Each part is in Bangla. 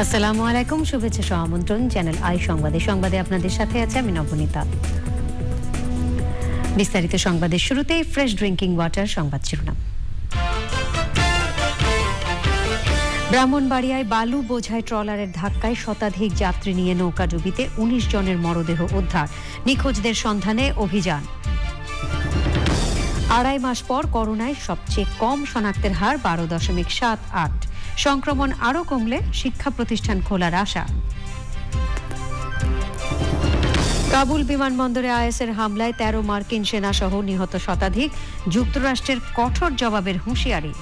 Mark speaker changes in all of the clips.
Speaker 1: আসসালামু আলাইকুম, শুভেচ্ছা সহ আমন্ত্রণ চ্যানেল আই সংবাদে আপনাদের সাথে আছে আমি নবনীতা। বিস্তারিত সংবাদের শুরুতেই ফ্রেশ ড্রিঙ্কিং ওয়াটার সংবাদ শিরোনাম। ব্রাহ্মণবাড়িয়ায় বালু বোঝাই ট্রলারের ধাক্কায় শতাধিক যাত্রী নিয়ে নৌকাডুবিতে ১৯ জনের মরদেহ উদ্ধার, নিখোঁজদের সন্ধানে অভিযান। ২.৫ মাস পর করোনায় সবচেয়ে কম শনাক্তের হার ১২.৭৮। সংক্রমণ আরও কমলে শিক্ষা প্রতিষ্ঠান খোলার আশা। কাবুল বিমানবন্দরে আইএসের হামলায় ১৩ মার্কিন সেনা সহ নিহত শতাধিক, যুক্তরাষ্ট্রের কঠোর জবাবের হুঁশিয়ারি।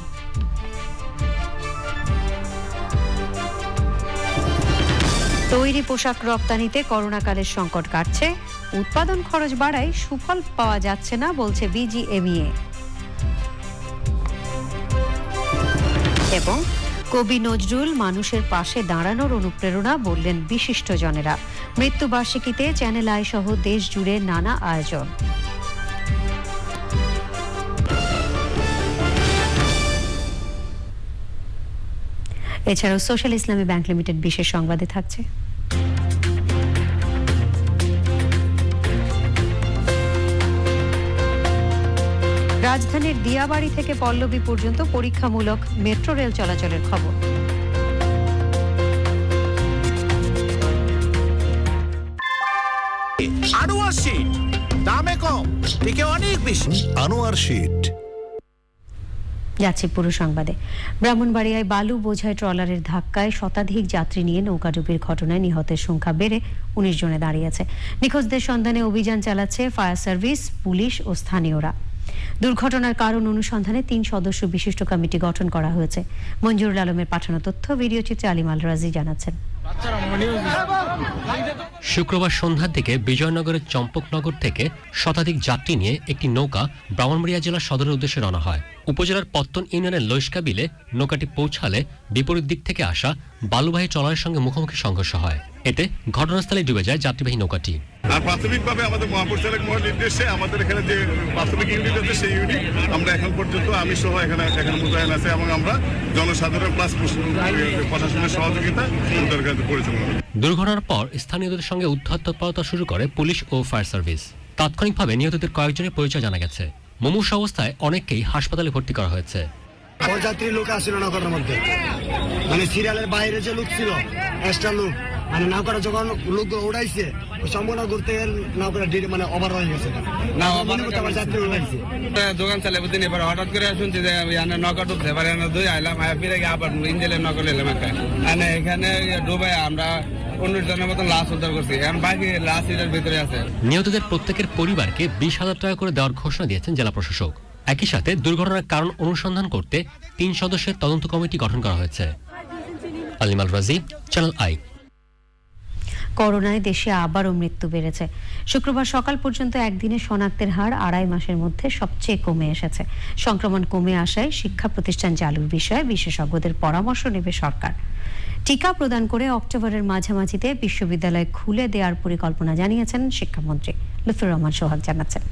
Speaker 1: তৈরি পোশাক রপ্তানিতে করোনাকালের সংকট কাটছে, উৎপাদন খরচ বাড়ায় সুফল পাওয়া যাচ্ছে না বলছে বিজিএমইএ। এবং কবি নজরুল মানুষের পাশে দাঁড়ানোর অনুপ্রেরণা বললেন বিশিষ্টজনেরা। মৃত্যুবার্ষিকীতে চ্যানেল আই সহ দেশ জুড়ে নানা আয়োজন। এছাড়াও সোশ্যাল ইসলামী ব্যাংক লিমিটেড বিশেষ সংবাদে থাকছে। রাজধানীর দিয়াবাড়ি থেকে পল্লবী পর্যন্ত পরীক্ষামূলক মেট্রো রেল চলাচলের খবর।
Speaker 2: আনোয়ার শীট দামে কম, থেকে অনেক বেশি।
Speaker 3: আনোয়ার শীট।
Speaker 1: যাচ্ছে পুরো সংবাদে। ব্রাহ্মণবাড়িয়ায় বালু বোঝাই ট্রলারের ধাক্কায় শতাধিক যাত্রী নিয়ে নৌকাডুবির ঘটনায় নিহতের সংখ্যা বেড়ে ১৯ জনে দাঁড়িয়েছে। নিখোঁজদের সন্ধানে অভিযান চালাচ্ছে ফায়ার সার্ভিস, পুলিশ ও স্থানীয়রা। দুর্ঘটনার কারণ অনুসন্ধানে ৩ সদস্য বিশিষ্ট কমিটি গঠন করা হয়েছে। মঞ্জুরুল আলমের পাঠানো তথ্য, ভিডিও চিত্রে আলিম আল রাজি জানাচ্ছেন।
Speaker 4: শুক্রবার সন্ধ্যার দিকে বিজয়নগরের চম্পকনগর থেকে শতাধিক যাত্রী নিয়ে একটি নৌকা ব্রাহ্মণবাড়িয়া জেলার সদরের উদ্দেশ্যে রওনা হয়। উপজেলার পত্তন ইউনিয়নের লইস্কা বিলে নৌকাটি পৌঁছালে বিপরীত দিক থেকে আসা বালুবাহী ট্রলারের সঙ্গে মুখোমুখি সংঘর্ষ হয়। এতে ঘটনাস্থলে ডুবে যায় যাত্রীবাহী নৌকাটি।
Speaker 5: আর প্রাথমিকভাবে আমাদের মহাপরিচালক মহোদয়ের নির্দেশে আমাদের এখানে যে প্রাথমিক ইউনিট আছে সেই ইউনিট আমরা এখন পর্যন্ত আমি সহ এখানে মোতায়েন আছে এবং আমরা জনসাধারণ প্লাস প্রশাসনের সহযোগিতা পরিচালনা।
Speaker 4: দুর্ঘটনার পর স্থানীয়দের সঙ্গে উদ্ধার তৎপরতা শুরু করে পুলিশ ও ফায়ার সার্ভিস। তাৎক্ষণিকভাবে নিহতদের কয়েকজনের পরিচয় জানা গেছে। মুমূর্ষু অবস্থায় অনেককেই হাসপাতালে ভর্তি করা হয়েছে।
Speaker 6: যাত্রী লোক আসছিল নৌকার মধ্যে, মানে সিরিয়ালের বাইরে যে লোক ছিল এক্সট্রা লোক, মানে নৌকাটা যখন লোক উড়াইছে সম্পূর্ণ ঘুরতে নৌকাটা মানে ওভার হয়ে গেছে। যাত্রী উড়াইছে
Speaker 7: দোকান চালে বুঝিনি, এবার হঠাৎ করে শুনছি যে নৌকা ডুবছে, এবার দুই আইলাম ফিরে গিয়ে আবার ইঞ্জেলের নৌকা নিলাম একটা, মানে এখানে ডুবে আমরা ১৯ জনের মতন লাশ উদ্ধার করছি, এখন বাকি লাশ এটার ভিতরে আছে।
Speaker 4: নিহতদের প্রত্যেকের পরিবারকে ২০,০০০ টাকা করে দেওয়ার ঘোষণা দিয়েছেন জেলা প্রশাসক। একই সাথে দুর্ঘটনার কারণ অনুসন্ধান করতে ৩ সদস্যের তদন্ত কমিটি গঠন করা হয়েছে। আলিম আল রাজি, চ্যানেল আই।
Speaker 1: করোনায় দেশে আবারও মৃত্যু বেড়েছে। শুক্রবার সকাল পর্যন্ত একদিনে শনাক্তের হার ২.৫ মাসের মধ্যে সবচেয়ে কমে এসেছে। সংক্রমণ কমে আসায় শিক্ষা প্রতিষ্ঠান চালুর বিষয়ে বিশেষজ্ঞদের পরামর্শ নেবে সরকার। টিকা প্রদান করে অক্টোবরের মাঝামাঝিতে বিশ্ববিদ্যালয় খুলে দেওয়ার পরিকল্পনা জানিয়েছেন শিক্ষামন্ত্রী। লুৎফুর রহমান সোহাগ জানাচ্ছেন।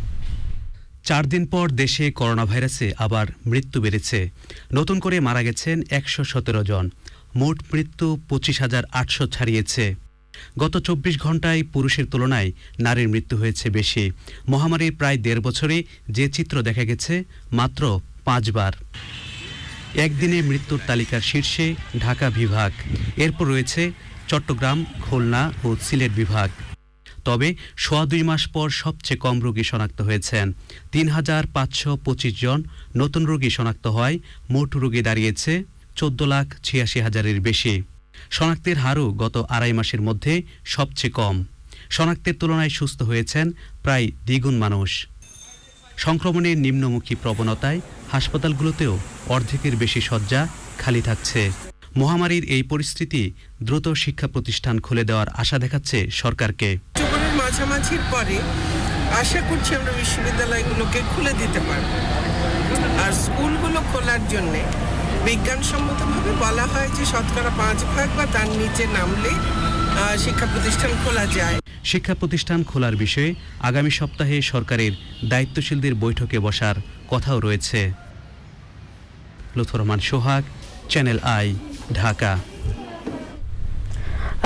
Speaker 8: ৪ দিন পর দেশে করোনা ভাইরাসে আবার মৃত্যু বেড়েছে। নতুন করে মারা গেছেন ১১৭ জন। মোট মৃত্যু ২৫,৮০০ ছাড়িয়েছে। গত ২৪ ঘন্টায় পুরুষের তুলনায় নারীর মৃত্যু হয়েছে বেশি। মহামারীর প্রায় ১.৫ বছরে যে চিত্র দেখা গেছে মাত্র ৫ বার। একদিনে মৃত্যুর তালিকার শীর্ষে ঢাকা বিভাগ, এরপর রয়েছে চট্টগ্রাম, খুলনা ও সিলেট বিভাগ। তবে ২.৫ মাস পর সবচেয়ে কম রোগী শনাক্ত হয়েছেন। ৩,৫২৫ জন নতুন রোগী শনাক্ত হয়। মোট রোগী দাঁড়িয়েছে ১৪,৮৬,০০০-এর বেশি। শনাক্তের হারও গত ২.৫ মাসের মধ্যে সবচেয়ে কম। শনাক্তের তুলনায় সুস্থ হয়েছেন প্রায় দ্বিগুণ মানুষ। সংক্রমণের নিম্নমুখী প্রবণতায় হাসপাতালগুলোতেও অর্ধেকের বেশি শয্যা খালি থাকছে। মহামারীর এই পরিস্থিতি দ্রুত শিক্ষা প্রতিষ্ঠান খুলে দেওয়ার আশা দেখাচ্ছে সরকারকে।
Speaker 9: অক্টোবরের মাঝামাঝির পরে আশা করছি আমরা বিশ্ববিদ্যালয়গুলোকে খুলে দিতে পারব। আর স্কুলগুলো খোলার জন্য বিজ্ঞানসম্মতভাবে বলা হয় যে শতকরা ৫ ভাগ বা তার নিচে নামলে শিক্ষা প্রতিষ্ঠান খোলা যায়।
Speaker 8: শিক্ষা প্রতিষ্ঠান খোলার বিষয়ে আগামী সপ্তাহে সরকারের দায়িত্বশীলদের বৈঠকে বসার কথাও রয়েছে। লুৎফুর রহমান সোহাগ, চ্যানেল আই, ঢাকা।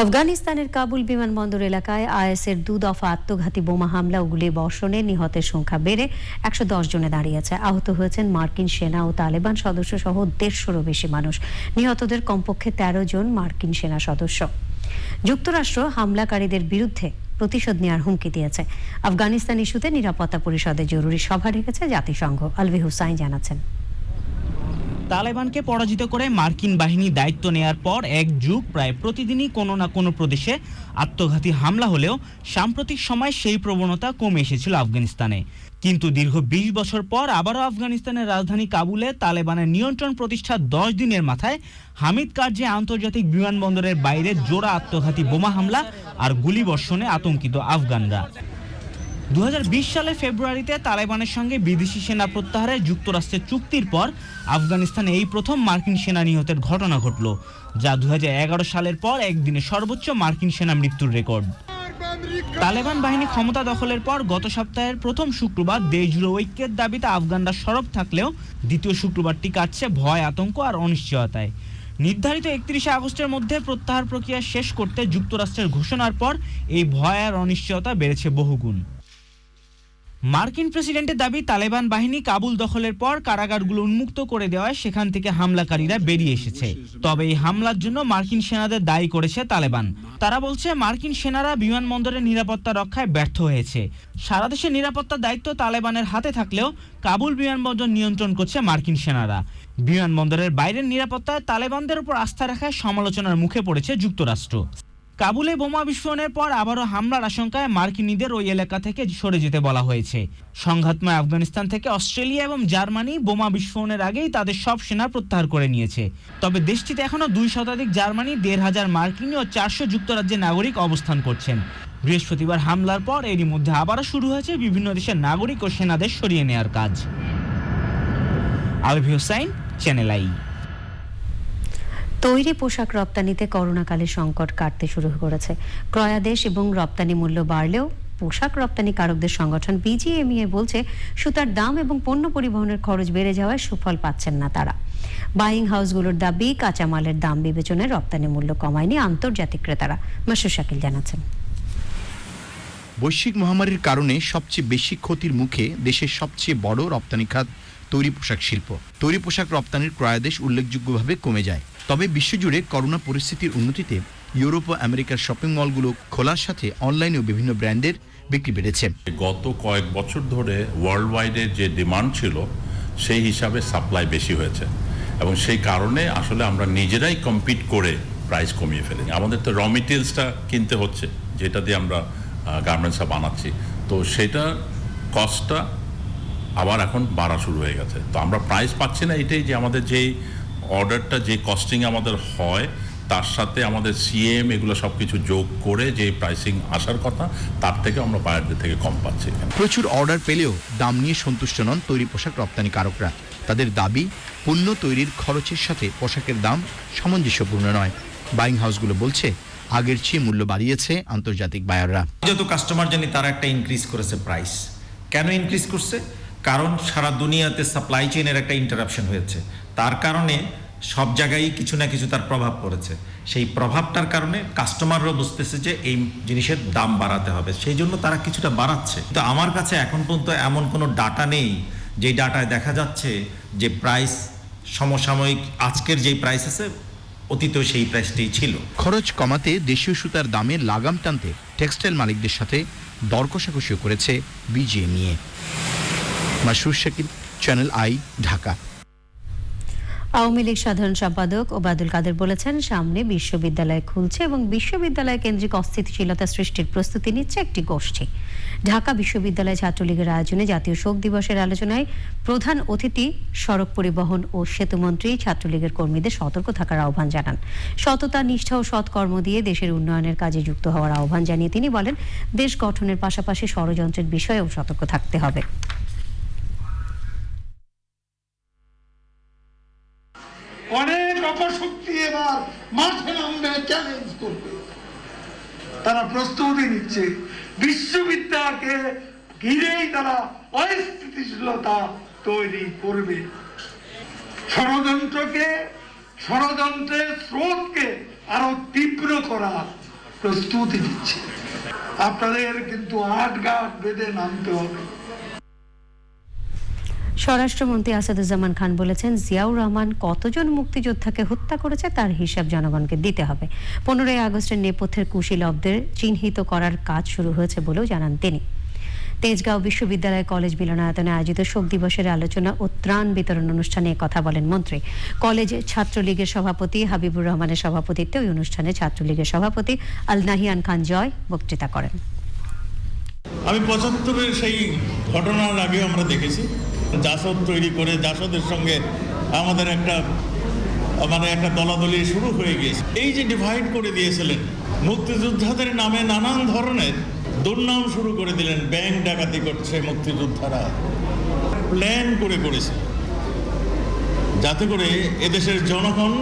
Speaker 1: আফগানিস্তানের কাবুল বিমানবন্দর এলাকায় আইএসের 2 দফা আত্মঘাতী বোমা হামলা ও গুলি বর্ষণে নিহতের সংখ্যা বেড়ে 110 জনে দাঁড়িয়েছে। আহত হয়েছেন মার্কিন সেনা ও তালেবান সদস্য সহ 150-রও বেশি মানুষ। নিহতদের কমপক্ষে 13 জন মার্কিন সেনা সদস্য। যুক্তরাষ্ট্র হামলাকারীদের বিরুদ্ধে প্রতিশোধ নেওয়ার হুমকি দিয়েছে। আফগানিস্তান ইস্যুতে নিরাপত্তা পরিষদে জরুরি সভা ডেকেছে জাতিসংঘ। আলভি হুসাইন জানাচ্ছেন।
Speaker 3: তালেবানকে পরাজিত করে মার্কিন বাহিনী দায়িত্ব নেয়ার পর এক যুগ প্রায় প্রতিদিনই কোনো না কোনো প্রদেশে আত্মঘাতী হামলা হলেও সাম্প্রতিক সময় সেই প্রবণতা কমে এসেছিল আফগানিস্তানে। কিন্তু দীর্ঘ 20 বছর পর আবারও আফগানিস্তানের রাজধানী কাবুলে তালেবানের নিয়ন্ত্রণ প্রতিষ্ঠার 10 দিনের মাথায় হামিদ কারজাই আন্তর্জাতিক বিমানবন্দরের বাইরে জোড়া আত্মঘাতী বোমা হামলা আর গুলিবর্ষণে আতঙ্কিত আফগানরা। 2020 সালে ফেব্রুয়ারিতে তালেবানের সঙ্গে বিদেশি সেনা প্রত্যাহারের যুক্তরাষ্ট্রের চুক্তির পর আফগানিস্তানে এই প্রথম মার্কিন সেনা নিহতের ঘটনা ঘটল, যা 2011 সালের পর একদিনে সর্বোচ্চ মার্কিন সেনা মৃত্যুর রেকর্ড। তালেবান বাহিনী ক্ষমতা দখলের পর গত সপ্তাহের প্রথম শুক্রবার দেশজুড়ে ঐক্যের দাবিতে আফগানরা সরব থাকলেও দ্বিতীয় শুক্রবারটি কাটছে ভয়, আতঙ্ক আর অনিশ্চয়তায়। নির্ধারিত 31 আগস্টের মধ্যে প্রত্যাহার প্রক্রিয়া শেষ করতে যুক্তরাষ্ট্রের ঘোষণার পর এই ভয় আর অনিশ্চয়তা বেড়েছে বহুগুণ। মার্কিন প্রেসিডেন্টের দাবি, তালেবান বাহিনী কাবুল দখলের পর কারাগারগুলো উন্মুক্ত করে দেওয়ায় সেখান থেকে হামলাকারীরা বেরিয়ে এসেছে। তবে এই হামলার জন্য মার্কিন সেনাদের দায়ী করেছে তালেবান। তারা বলছে মার্কিন সেনারা বিমানবন্দরের নিরাপত্তা রক্ষায় ব্যর্থ হয়েছে। সারা দেশের নিরাপত্তার দায়িত্ব তালেবানের হাতে থাকলেও কাবুল বিমানবন্দর নিয়ন্ত্রণ করছে মার্কিন সেনারা। বিমানবন্দরের বাইরের নিরাপত্তায় তালেবানদের উপর আস্থা রাখায় সমালোচনার মুখে পড়েছে যুক্তরাষ্ট্র। কাবুলে বোমা বিস্ফোরণের পর আবারও হামলার আশঙ্কায় মার্কিনীদের ওই এলাকা থেকে সরে যেতে বলা হয়েছে। সংঘাতময় আফগানিস্তান থেকে অস্ট্রেলিয়া এবং জার্মানি বোমা বিস্ফোরণের আগেই তাদের সব সেনা প্রত্যাহার করে নিয়েছে। তবে দেশটিতে এখনও 2 শতাধিক জার্মানি, 1,500 মার্কিনী ও 400 যুক্তরাজ্যের নাগরিক অবস্থান করছেন। বৃহস্পতিবার হামলার পর এরই মধ্যে আবারও শুরু হয়েছে বিভিন্ন দেশের নাগরিক ও সেনাদের সরিয়ে নেওয়ার কাজ। Alvi Hossain, channel I.
Speaker 1: তৈরি পোশাক রপ্তানিতে করোনাকালে সংকট কাটতে শুরু করেছে। ক্রয়াদেশ এবং রপ্তানি মূল্য বাড়লেও পোশাক রপ্তানিকারকদের সংগঠন বিজিএমইএ বলছে সুতার দাম এবং পণ্য পরিবহনের খরচ বেড়ে যাওয়ায় সুফল পাচ্ছেন না তারা। বাইং হাউসগুলোর দাবি, কাঁচামালের দাম বিবেচনায় রপ্তানি মূল্য কমায়নি আন্তর্জাতিক ক্রেতারা। মাসুর শাকিল জানাচ্ছেন।
Speaker 10: বৈশ্বিক মহামারীর কারণে সবচেয়ে বেশি ক্ষতির মুখে দেশের সবচেয়ে বড় রপ্তানি খাত তৈরি পোশাক শিল্প। তৈরি পোশাক রপ্তানির ক্রয়াদেশ উল্লেখযোগ্যভাবে কমে যায়। তবে বিশ্বজুড়ে করোনা পরিস্থিতির উন্নতিতে ইউরোপ ও আমেরিকার শপিং মলগুলো খোলার সাথে অনলাইনেও বিভিন্ন ব্র্যান্ডের বিক্রি বেড়েছে।
Speaker 11: গত কয়েক বছর ধরে ওয়ার্ল্ড ওয়াইডের যে ডিমান্ড ছিল সেই হিসাবে সাপ্লাই বেশি হয়েছে এবং সেই কারণে আসলে আমরা নিজেরাই কম্পিট করে প্রাইস কমিয়ে ফেলি। আমাদের তো র মেটেরিয়ালসটা কিনতে হচ্ছে, যেটা দিয়ে আমরা গার্মেন্টসটা বানাচ্ছি, তো সেটা কস্টটা আবার এখন বাড়া শুরু হয়ে গেছে। তো আমরা প্রাইস পাচ্ছি না, এটাই যে আমাদের যেই অর্ডারটা যে কস্টিং আমাদের হয় তার সাথে আমাদের সিএম এগুলো সব কিছু যোগ করে যে প্রাইসিং আসার কথা তার থেকে আমরা বায়ারদের থেকে কম পাচ্ছি।
Speaker 10: প্রচুর অর্ডার পেলেও দাম নিয়ে সন্তুষ্ট নন তৈরি পোশাক রপ্তানিকারকরা। তাদের দাবি, পণ্য তৈরির খরচের সাথে পোশাকের দাম সামঞ্জস্যপূর্ণ নয়। বাইং হাউসগুলো বলছে আগের চেয়ে মূল্য বাড়িয়েছে আন্তর্জাতিক বায়াররা।
Speaker 12: যত কাস্টমার জানি তারা একটা ইনক্রিজ করেছে প্রাইস। কেন ইনক্রিজ করছে? কারণ সারা দুনিয়াতে সাপ্লাই চেইনের একটা ইন্টারাপশন হয়েছে। তার কারণে সব জায়গায় কিছু না কিছু তার প্রভাব পড়েছে। সেই প্রভাবটার কারণে কাস্টমাররা বুঝতেছে যে এই জিনিসের দাম বাড়াতে হবে, সেই জন্য তারা কিছুটা বাড়াচ্ছে। তো আমার কাছে এখন পর্যন্ত এমন কোনো ডাটা নেই যে ডাটায় দেখা যাচ্ছে যে প্রাইস সমসাময়িক আজকের যেই প্রাইস আছে অতীতেও সেই প্রাইসটাই ছিল।
Speaker 10: খরচ কমাতে দেশীয় সুতার দামে লাগাম টানতে টেক্সটাইল মালিকদের সাথে দর কষাকষিও করেছে BGMEA. Masur Shakil, channel I, Dhaka.
Speaker 1: Awami League সাধারণ সম্পাদক ওবায়দুল কাদের বলেছেন, সামনে বিশ্ববিদ্যালয় খুলছে এবং বিশ্ববিদ্যালয় কেন্দ্রিক অস্থিতিশীলতা সৃষ্টির প্রস্তুতি নিচ্ছে একটি গোষ্ঠী। ঢাকা বিশ্ববিদ্যালয় ছাত্রলীগের আয়োজনে জাতীয় শোক দিবসের আলোচনায় প্রধান অতিথি সড়ক পরিবহন ও সেতুমন্ত্রী ছাত্রলীগের কর্মীদের সতর্ক থাকার আহ্বান জানান। সততা, নিষ্ঠা ও সৎকর্ম দিয়ে দেশের উন্নয়নের কাজে যুক্ত হওয়ার আহ্বান জানিয়ে তিনি বলেন, দেশ গঠনের পাশাপাশি ষড়যন্ত্রের বিষয়েও সতর্ক থাকতে হবে।
Speaker 13: অনেক অপশক্তি এবার মাঠে নামবে, চ্যালেঞ্জ করবে। তারা প্রস্তুতি নিচ্ছে, বিশ্ববিদ্যালয়কে ঘিরেই তারা অস্থিতিশীলতা তৈরি করবে। ষড়যন্ত্রের স্রোতকে আরো তীব্র করা প্রস্তুতি নিচ্ছে। আপনাদের কিন্তু আটঘাট বেঁধে নামতে হবে।
Speaker 1: স্বরাষ্ট্রমন্ত্রী আসাদুজ্জামান খান বলেছেন, জিয়াউর রহমান কতজন মুক্তিযোদ্ধাকে হত্যা করেছে তার হিসাব জনগণকে দিতে হবে। 15ই আগস্টের নেপথ্যের কুশীলবদের চিহ্নিত করার কাজ শুরু হয়েছে বলেও জানান তিনি। তেজগাঁও বিশ্ববিদ্যালয় কলেজ মিলনায়তনে আয়োজিত শোক দিবসের আলোচনা ও ত্রাণ বিতরণ অনুষ্ঠানে কথা বলেন মন্ত্রী। কলেজ ছাত্রলীগের সভাপতি হাবিবুর রহমানের সভাপতিত্বে ওই অনুষ্ঠানে ছাত্রলীগের সভাপতি আল নাহিয়ান খান জয় বক্তৃতা করেন।
Speaker 14: আমি 75-এর সেই ঘটনার আগে আমরা দেখেছি জাসদ তৈরি করে জাসদের সঙ্গে আমাদের একটা দলাদলি শুরু হয়ে গিয়েছে। এই যে ডিভাইড করে দিয়েছিলেন, মুক্তিযোদ্ধাদের নামে নানান ধরনের দুর্নাম শুরু করে দিলেন। ব্যাংক ডাকাতি করছে মুক্তিযোদ্ধারা, প্ল্যান করেছে যাতে করে এদেশের জনগণ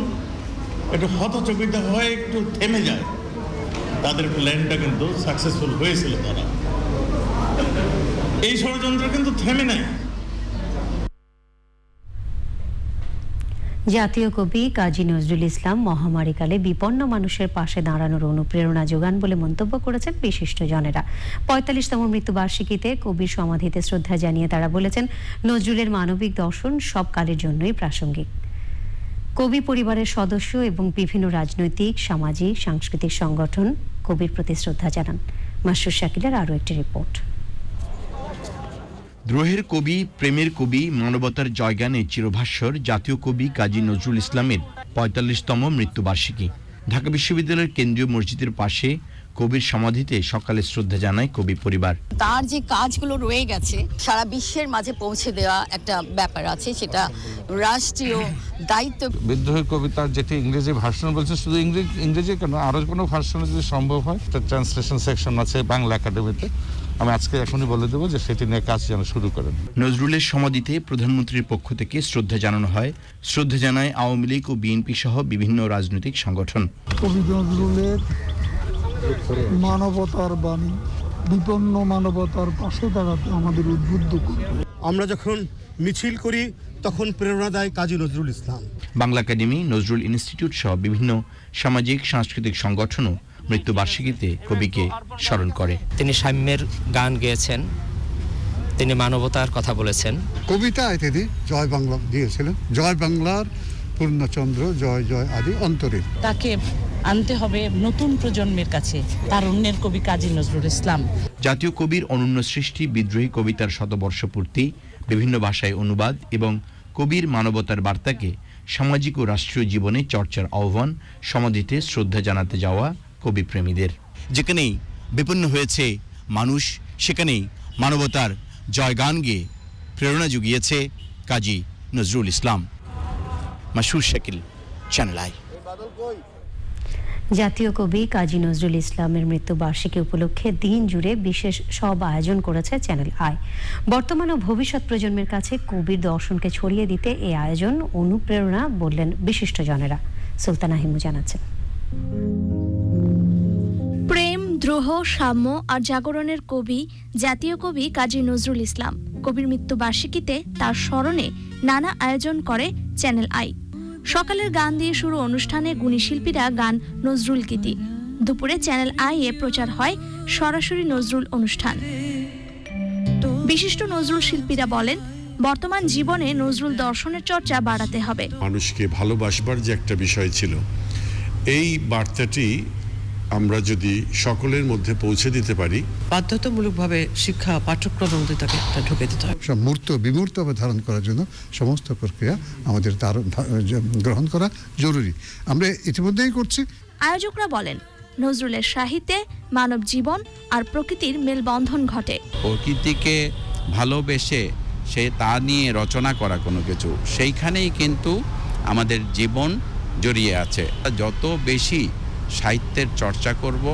Speaker 14: একটু হতচকিত হয়ে একটু থেমে যায়। তাদের প্ল্যানটা কিন্তু সাকসেসফুল হয়েছিল। তারা এই ষড়যন্ত্র কিন্তু থেমে নাই।
Speaker 1: জাতীয় কবি কাজী নজরুল ইসলাম মহামারীকালে বিপন্ন মানুষের পাশে দাঁড়ানোর অনুপ্রেরণা যোগান বলে মন্তব্য করেছেন বিশিষ্টজনেরা। 45তম মৃত্যুবার্ষিকীতে কবির সমাধিতে শ্রদ্ধা জানিয়ে তারা বলেছেন, নজরুলের মানবিক দর্শন সব কালের জন্যই প্রাসঙ্গিক। কবি পরিবারের সদস্য এবং বিভিন্ন রাজনৈতিক, সামাজিক, সাংস্কৃতিক সংগঠন কবির প্রতি শ্রদ্ধা জানান। মাসুর শাকিলের আরও একটি রিপোর্ট।
Speaker 10: দ্রোহের কবি, প্রেমের কবি, মানবতার জয়গানে চিরভাস্বর জাতীয় কবি কাজী নজরুল ইসলামের 45তম মৃত্যুবার্ষিকী। ঢাকা বিশ্ববিদ্যালয়ের কেন্দ্রীয় মসজিদের পাশে কবির সমাধিতে সকালে শ্রদ্ধা জানায় কবি পরিবার।
Speaker 15: তার যে কাজগুলো রয়ে গেছে সারা বিশ্বের মাঝে পৌঁছে দেওয়া একটা ব্যাপার আছে, সেটা রাষ্ট্রীয় দায়িত্ব।
Speaker 16: বিদ্রোহের কবিতার যেটি ইংরেজি ভার্সন বলছে, শুধু ইংরেজি কেন, আরো কোনো ভার্সনে যদি সম্ভব হয়, একটা ট্রান্সলেশন সেকশন আছে বাংলা একাডেমিতে। আমি আজকে এখনই বলে দেবো যে সেটি নিয়ে কাজ যেন শুরু করেন।
Speaker 10: নজরুলের সমাধিতে প্রধানমন্ত্রীর পক্ষ থেকে শ্রদ্ধা জানানো হয়। শ্রদ্ধা জানায় আওয়ামী লীগ ও বিএনপি সহ বিভিন্ন রাজনৈতিক সংগঠন।
Speaker 13: কবি নজরুলের মানবতার বাণী বিপন্ন মানবতার পাশে দাঁড়াতে আমাদের উদ্বুদ্ধ করবে।
Speaker 6: আমরা যখন মিছিল করি তখন প্রেরণা দেয় কাজী নজরুল ইসলাম।
Speaker 10: বাংলা একাডেমি, নজরুল ইনস্টিটিউট সহ বিভিন্ন সামাজিক সাংস্কৃতিক সংগঠনও মৃত্যুবার্ষিকীতে কবিকে স্মরণ করে।
Speaker 17: তিনি সাম্যের গান গেয়েছেন, তিনি মানবতার কথা বলেছেন।
Speaker 13: কবিতায় তিনি জয় বাংলা দিয়েছিলেন, জয় বাংলার পূর্ণচন্দ্র জয় জয় আদি অন্তরে।
Speaker 18: তাকে আনতে হবে নতুন প্রজন্মের কাছে, তারুণ্যের কবি কাজী নজরুল ইসলাম।
Speaker 10: জাতীয় কবির অনন্য সৃষ্টি, বিদ্রোহী কবিতার শতবর্ষ পূর্তি, বিভিন্ন ভাষায় অনুবাদ এবং কবির মানবতার বার্তাকে সামাজিক ও রাষ্ট্রীয় জীবনে চর্চার আহ্বান, সমাধিতে শ্রদ্ধা জানাতে যাওয়া কবি প্রেমীদের। যেখানেই বিপন্ন হয়েছে মানুষ, সেখানেই মানবতার জয়গান গেয়ে প্রেরণা জুগিয়েছে কাজী নজরুল ইসলাম। মাসুর Shakil, channel I.
Speaker 1: জাতীয় কবি কাজী নজরুল ইসলামের মৃত্যুবার্ষিকী উপলক্ষে দিন জুড়ে বিশেষ সব আয়োজন করেছে চ্যানেল আই। বর্তমান ও ভবিষ্যৎ প্রজন্মের কাছে কবির দর্শনকে ছড়িয়ে দিতে এই আয়োজন অনুপ্রেরণা বললেন বিশিষ্টজনেরা। সুলতানা হিমু জানাচ্ছেন।
Speaker 19: প্রেম, দ্রোহ, সাম্য আর জাগরণের কবি জাতীয় কবি কাজী নজরুল ইসলাম। কবির মৃত্যুবার্ষিকীতে তার স্মরণে নানা আয়োজন করে চ্যানেল আই। সকালের গান দিয়ে শুরু অনুষ্ঠানে গুণী শিল্পীরা গান নজরুল গীতি। দুপুরে চ্যানেল আই এ প্রচার হয় সরাসরি নজরুল অনুষ্ঠান। বিশিষ্ট নজরুল শিল্পীরা বলেন, বর্তমান জীবনে নজরুল দর্শনের চর্চা বাড়াতে হবে।
Speaker 20: মানুষকে ভালোবাসবার যে একটা বিষয় ছিল, এই বার্তাটি আমরা যদি সকলের মধ্যে পৌঁছে দিতে পারি,
Speaker 18: বাধ্যতামূলকভাবে শিক্ষা পাঠ্যক্রমের মধ্যে তাকে ঢুকে দিতে হবে।
Speaker 13: মূর্ত বিমূর্তভাবে ধারণ করার জন্য সমস্ত প্রক্রিয়া আমাদের গ্রহণ করা জরুরি। আমরা ইতিমধ্যেই করছি।
Speaker 19: আয়োজকরা বলেন, নজরুলের সাহিত্যে মানব জীবন আর প্রকৃতির মেলবন্ধন ঘটে।
Speaker 21: প্রকৃতিকে ভালোবেসে সে তা নিয়ে রচনা করা কোনো কিছু, সেইখানেই কিন্তু আমাদের জীবন জড়িয়ে আছে। যত বেশি সাহিত্যের চর্চা করব,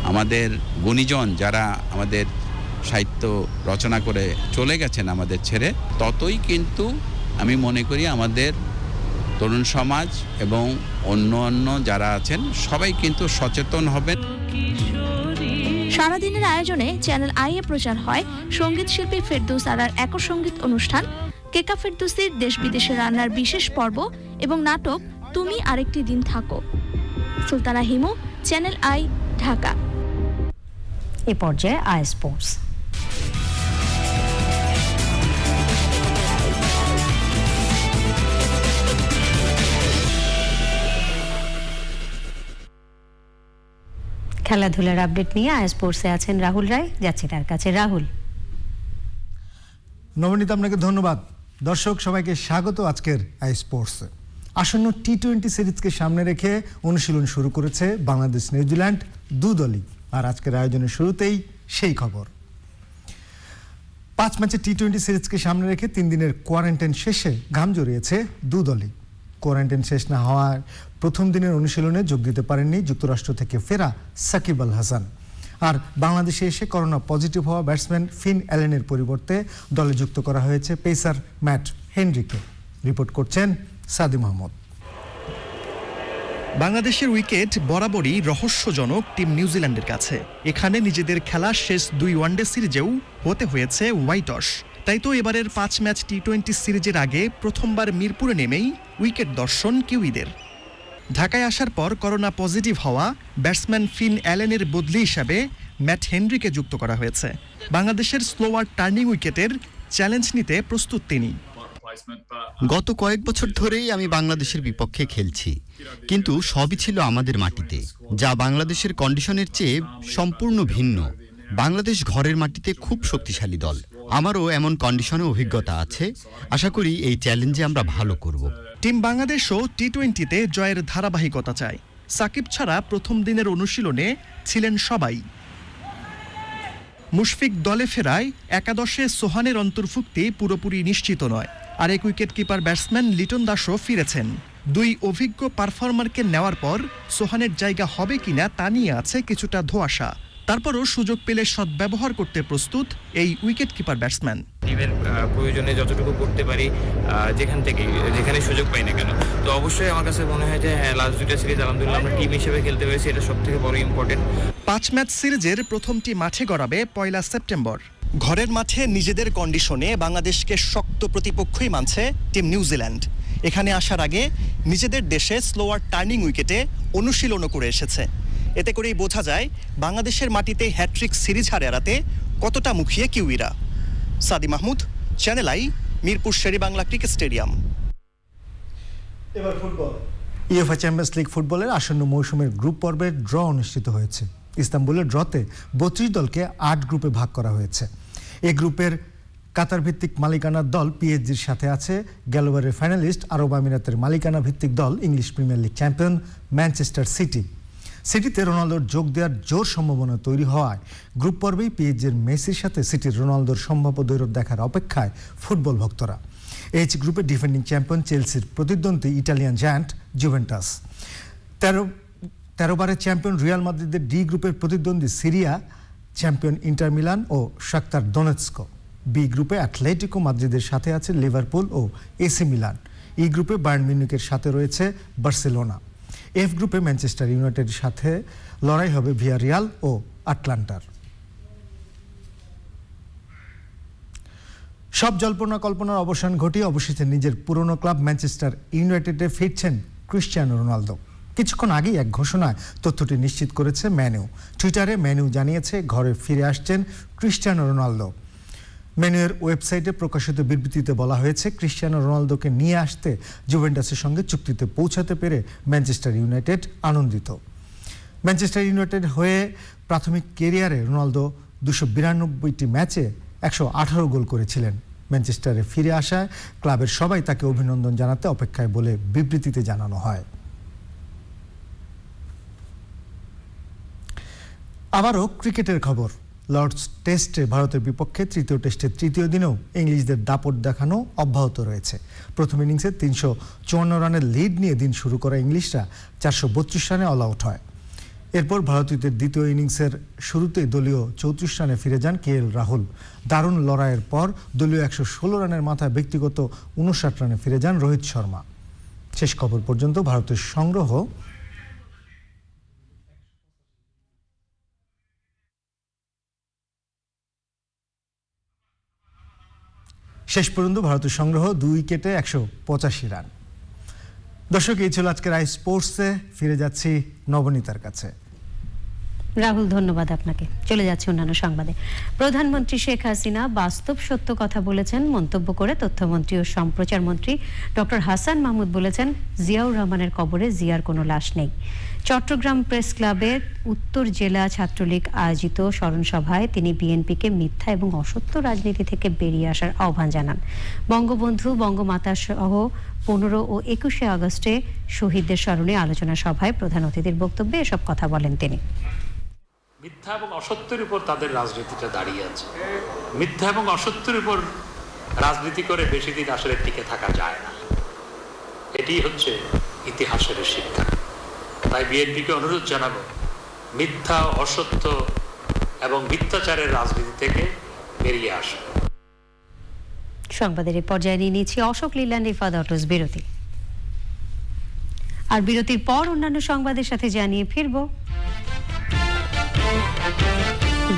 Speaker 21: আমাদের গুণীজন যারা আমাদের সাহিত্য রচনা করে চলে গেছেন আমাদের ছেড়ে, ততই কিন্তু আমি মনে করি আমাদের তরুণ সমাজ এবং অন্য যারা আছেন সবাই কিন্তু সচেতন হবেন।
Speaker 19: সারাদিনের আয়োজনে চ্যানেল আই এ প্রচার হয় সঙ্গীত শিল্পী ফেরদৌস আরার একক সঙ্গীত অনুষ্ঠান, কেকা ফেরদৌসির দেশ বিদেশে রান্নার বিশেষ পর্ব এবং নাটক তুমি আরেকটি দিন থাকো। Sultana Himu, channel I, Dhaka.
Speaker 1: এ পর্যায়ে আই স্পোর্টস। খেলাধুলার আপডেট নিয়ে আই স্পোর্টসে আছেন রাহুল রায়, যাচ্ছে তার কাছে। রাহুল।
Speaker 2: নবনীতা, আপনাকে ধন্যবাদ। দর্শক সবাইকে স্বাগত আজকের আই স্পোর্টসে। আসন্ন টি-20 সিরিজকে সামনে রেখে অনুশীলন শুরু করেছে বাংলাদেশ নিউজিল্যান্ড দু দলই। আর আজকের আয়োজনের শুরুতেই সেই খবর। 5 ম্যাচে টি-20 সিরিজকে সামনে রেখে 3 দিনের কোয়ারেন্টাইন শেষে ঘাম জড়িয়েছে দু দলই। কোয়ারেন্টাইন শেষ না হওয়ার প্রথম দিনের অনুশীলনে যোগ দিতে পারেননি যুক্তরাষ্ট্র থেকে ফেরা সাকিব আল হাসান। আর বাংলাদেশে এসে করোনা পজিটিভ হওয়া ব্যাটসম্যান ফিন অ্যালেনের পরিবর্তে দলে যুক্ত করা হয়েছে পেসার ম্যাট হেনরিকে। রিপোর্ট করছেন সাদি মাহমুদ।
Speaker 22: বাংলাদেশের উইকেট বরাবরই রহস্যজনক টিম নিউজিল্যান্ডের কাছে। এখানে নিজেদের খেলা শেষ 2 ওয়ানডে সিরিজেও হতে হয়েছে হোয়াইট ওয়াশ। তাই তো এবারের 5 ম্যাচ টি-20 সিরিজের আগে প্রথমবার মিরপুরে নেমেই উইকেট দর্শন কিউইদের। ঢাকায় আসার পর করোনা পজিটিভ হওয়া ব্যাটসম্যান ফিন অ্যালেনের বদলি হিসাবে ম্যাট হেনরিকে যুক্ত করা হয়েছে। বাংলাদেশের স্লোয়ার টার্নিং উইকেটের চ্যালেঞ্জ নিতে প্রস্তুত তিনি।
Speaker 23: গত কয়েক বছর ধরেই আমি বাংলাদেশের বিপক্ষে খেলছি, কিন্তু সবই ছিল আমাদের মাটিতে, যা বাংলাদেশের কন্ডিশনের চেয়ে সম্পূর্ণ ভিন্ন। বাংলাদেশ ঘরের মাটিতে খুব শক্তিশালী দল। আমারও এমন কন্ডিশনে অভিজ্ঞতা আছে। আশা করি এই চ্যালেঞ্জে আমরা ভালো করব।
Speaker 22: টিম বাংলাদেশও টি-20তে জয়ের ধারাবাহিকতা চায়। সাকিব ছাড়া প্রথম দিনের অনুশীলনে ছিলেন সবাই। মুশফিক দলে ফেরায় একাদশে সোহানের অন্তর্ভুক্তি পুরোপুরি নিশ্চিত নয়। আরেক উইকেট কিপার ব্যাটসম্যান লিটন দাসও ফিরেছেন। 2 অভিজ্ঞ পারফর্মারকে নেওয়ার পর সোহানের জায়গা হবে কিনা তা নিয়ে আছে কিছুটা ধোঁয়াশা। তারপরও সুযোগ পেলে সদ্ব্যবহার করতে প্রস্তুত এই উইকেট কিপার ব্যাটসম্যান।
Speaker 24: টিমের প্রয়োজনে যতটুকু করতে পারি, যেখানে সুযোগ পাই না কেন, তো অবশ্যই আমার কাছে মনে হয় যে হ্যাঁ, লাস্ট 2টা সিরিজ আলহামদুলিল্লাহ আমরা টিম হিসেবে খেলতে পেরেছি, এটা সবথেকে বড় ইম্পর্টেন্ট।
Speaker 22: 5 ম্যাচ সিরিজের প্রথমটি মাঠে গড়াবে 1 সেপ্টেম্বর। ঘরের মাঠে নিজেদের কন্ডিশনে বাংলাদেশকে শক্ত প্রতিপক্ষই মানছে টিম নিউজিল্যান্ড। এখানে আসার আগে নিজেদের দেশে স্লোয়ার টার্নিং উইকেটে অনুশীলনও করে এসেছে। এতে করেই বোঝা যায় বাংলাদেশের মাটিতে হ্যাট্রিক সিরিজ হার এড়াতে কতটা মুখিয়ে কিউইরা। Sadi Mahmud, Channel I, Mirpur Sherebangla cricket stadium.
Speaker 2: এবার ফুটবল। ইউএফএ চ্যাম্পিয়ন্স লিগ ফুটবলের আসন্ন মৌসুমের গ্রুপ পর্বের ড্র অনুষ্ঠিত হয়েছে। ইস্তাম্বুলের ড্রতে 32 দলকে 8 গ্রুপে ভাগ করা হয়েছে। এই গ্রুপের কাতার ভিত্তিক মালিকানার দল পিএসজির সাথে আছে গেলবারের ফাইনালিস্ট আরব আমিরাতের মালিকানা ভিত্তিক দল English premier league champion Manchester city. সিটিতে রোনালদোর যোগ দেওয়ার জোর সম্ভাবনা তৈরি হওয়ায় গ্রুপ পর্বেই পিএসজির মেসির সাথে সিটির রোনালদোর সম্ভাব্য দ্বৈরথ দেখার অপেক্ষায় ফুটবল ভক্তরা। এইচ গ্রুপে ডিফেন্ডিং চ্যাম্পিয়ন চেলসির প্রতিদ্বন্দ্বী ইটালিয়ান জায়ান্ট জুভেন্টাস, 13 বারের চ্যাম্পিয়ন রিয়াল মাদ্রিদের ডি গ্রুপের প্রতিদ্বন্দ্বী সিরিয়া চ্যাম্পিয়ন ইন্টার মিলান ও শাখতার দোনেৎস্ক। বি গ্রুপে অ্যাটলেটিকো মাদ্রিদের সাথে আছে লিভারপুল ও এসি মিলান। ই গ্রুপে বায়ার্ন মিউনিখের সাথে রয়েছে বার্সেলোনা। এফ গ্রুপে ম্যানচেস্টার ইউনাইটেডের সাথে লড়াই হবে ভিয়ারিয়াল ও আটলান্টার। সব জল্পনা কল্পনার অবসান ঘটিয়ে অবশেষে নিজের পুরনো ক্লাব ম্যানচেস্টার ইউনাইটেডে ফিরছেন ক্রিশ্চিয়ানো রোনালদো। কিছুক্ষণ আগেই এক ঘোষণায় তথ্যটি নিশ্চিত করেছে ম্যানইউ। টুইটারে ম্যানইউ জানিয়েছে ঘরে ফিরে আসছেন ক্রিশ্চিয়ানো রোনালদো। ম্যানুয়ের ওয়েবসাইটে প্রকাশিত বিবৃতিতে বলা হয়েছে, ক্রিশ্চিয়ানো রোনালদোকে নিয়ে আসতে জুভেন্টাসের সঙ্গে চুক্তিতে পৌঁছাতে পেরে ম্যানচেস্টার ইউনাইটেড আনন্দিত। ম্যানচেস্টার ইউনাইটেড হয়ে প্রাথমিক কেরিয়ারে রোনালদো 292টি ম্যাচে 118 গোল করেছিলেন। ম্যানচেস্টারে ফিরে আসায় ক্লাবের সবাই তাকে অভিনন্দন জানাতে অপেক্ষায় বলে বিবৃতিতে জানানো হয়। আবারও ক্রিকেটের খবর। লর্ডস টেস্টে ভারতের বিপক্ষে তৃতীয় টেস্টের তৃতীয় দিনেও ইংলিশদের দাপট দেখানো অব্যাহত রয়েছে। প্রথম ইনিংসে 354 রানের লিড নিয়ে দিন শুরু করা ইংলিশরা 432 রানে অল আউট হয়। এরপর ভারতীয়দের দ্বিতীয় ইনিংসের শুরুতেই দলীয় 34 রানে ফিরে যান কেএল রাহুল। দারুণ লড়াইয়ের পর দলীয় 116 রানের মাথায় ব্যক্তিগত 59 রানে ফিরে যান রোহিত শর্মা। শেষ খবর পর্যন্ত ভারতের সংগ্রহ শেষ পর্যন্ত ভারতের সংগ্রহ 2 উইকেটে 185 রান। দর্শক, এই ছিল আজকের আই স্পোর্টসে। ফিরে যাচ্ছি নবনীতার কাছে।
Speaker 1: রাহুল, ধন্যবাদ আপনাকে। চলে যাচ্ছে অন্যান্য সংবাদে। প্রধানমন্ত্রী শেখ হাসিনা বাস্তব সত্য কথা বলেছেন মন্তব্য করে তথ্যমন্ত্রী ও সম্প্রচার মন্ত্রী ডক্টর হাসান মাহমুদ বলেছেন, জিয়াউর রহমানের কবরে জিয়ার কোনো লাশ নেই। চট্টগ্রাম প্রেস ক্লাবে উত্তর জেলা ছাত্রলীগ আয়োজিত স্মরণ সভায় তিনি বিএনপিকে মিথ্যা এবং অসত্য রাজনীতি থেকে বেরিয়ে আসার আহ্বান জানান। বঙ্গবন্ধু, বঙ্গমাতা সহ 15 ও 21শে আগস্টে শহীদদের স্মরণে আলোচনা সভায় প্রধান অতিথির বক্তব্যে এসব কথা বলেন তিনি।
Speaker 4: মিথ্যা এবং অসত্যের উপর তাদের রাজনীতিটা দাঁড়িয়ে আছে। মিথ্যা এবং অসত্যের উপর রাজনীতি করে বেশি দিন আসলে টিকে থাকা যায় না। এটি হচ্ছে ইতিহাসের শিক্ষা। তাই বিএনপিকে অনুরোধ জানাবো, মিথ্যা, অসত্য এবং মিথ্যাচারের রাজনীতি থেকে বেরিয়ে আসো।
Speaker 1: সংবাদের এই পর্যায়ে নিয়ে নিচ্ছি অশোক লিল্যান্ড ইফাদ অটোস বিরতি। আর বিরতির পর অন্যান্য সংবাদের সাথে জানিয়ে ফিরব।